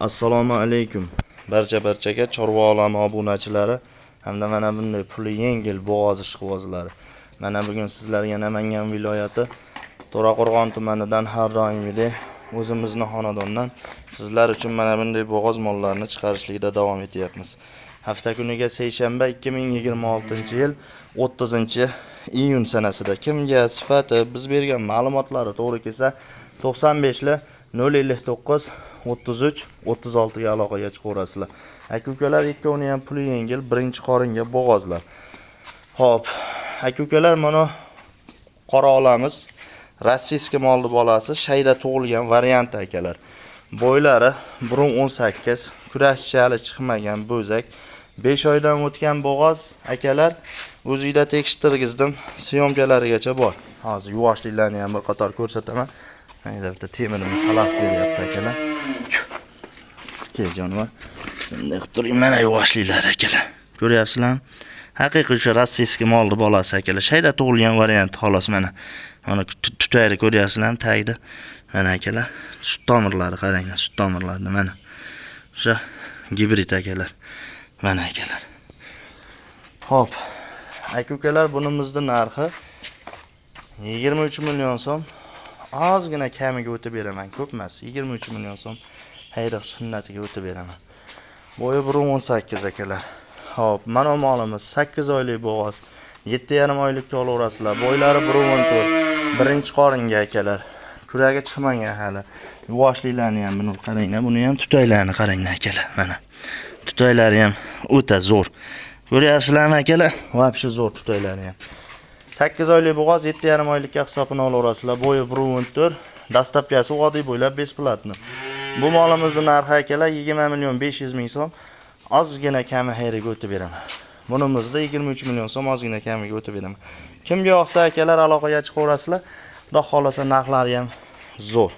Assalomu alaykum. Barchaga chorva olami obunachilari hamda mana bunday puli yengil bo'g'oz ishqibozlari. Mana bugun sizlarga Namangan viloyati To'raqo'rg'on tumanidan har doimgidek o'zimizning xonadondan sizlar uchun mana bunday bo'g'oz mollarni chiqarishlikda davom etyapmiz. Hafta kuniga seshanba 2026-yil 30-iyun sanasida kimga sifati biz bergan ma'lumotlari to'g'ri kelsa 95 li 059 33 36 ga aloqaga chiqaverasizlar. Aka-ukalar ikkovini ham puli yengil, birinchi qoringa bo'g'ozlar. Xo'p, aka-ukalar mana qora olamiz. Rossiyskiy molni bolasi, shayda tug'ilgan variant akalar. Bo'ylari 1.18, kurashchali chiqmagan bo'zak. 5 oydan o'tgan bo'g'oz akalar, o'zingizda tekshirtirgizdim, syomkalarigacha bor. Hozir yuvoshliklarni ham bir qator ko'rsataman. Mana bitta temirimiz xalaqit beryapti akalar. Kel jonivor. Bunday qilib turing, mana yuvoshliklar akalar. Ko'ryapsizlarmi? Haqiqiy o'sha rossiyskiy molni bolasi akalar. Shayda tug'ilgan variant xolos mana. Mana tutayni ko'ryapsizlarmi tagida? Mana akalar, sut tomirlari qaranglar, sut tomirlarini mana. O'sha gibrid akalar. Mana akalar. Xo'p. Aka-ukalar bunimizning narxi 23 million so'm. Ozgina kamiga o'tib beraman, ko'p emas. 23 million so'm hayriq sunnatiga o'tib beraman. Bo'yi 1.18 akalar. Xo'p, mana molimiz 8 oylik bo'g'oz. 7,5 oylikka olaverasizlar. Bo'ylari 1.14. Birinchi qoringa akalar. Kuragi chiqmagan hali. Yuvoshliklarni ham buni qaranglar, buni ham tutaylarni qaranglar akalar. Mana. Tutaylari ham o'ta zo'r. Ko'ryapsizlarmi akalar? Vobshe zo'r tutaylari ham. 8 oylik bo'g'oz 7,5 oylikka hisobini olaverasizlar. Bo'yi 1.14. Dastlabkasi oddiy bo'ylab besplatni. Bu molimizning narxi akalar 20 million 500 ming so'm. Ozgina kami hayriga o'tib beraman. Bunimizda 23 million so'm ozgina kamiga o'tib beraman. Kimga yoqsa akalar aloqaga chiqaverasizlar. Xudo xolasa narxlari ham zo'r.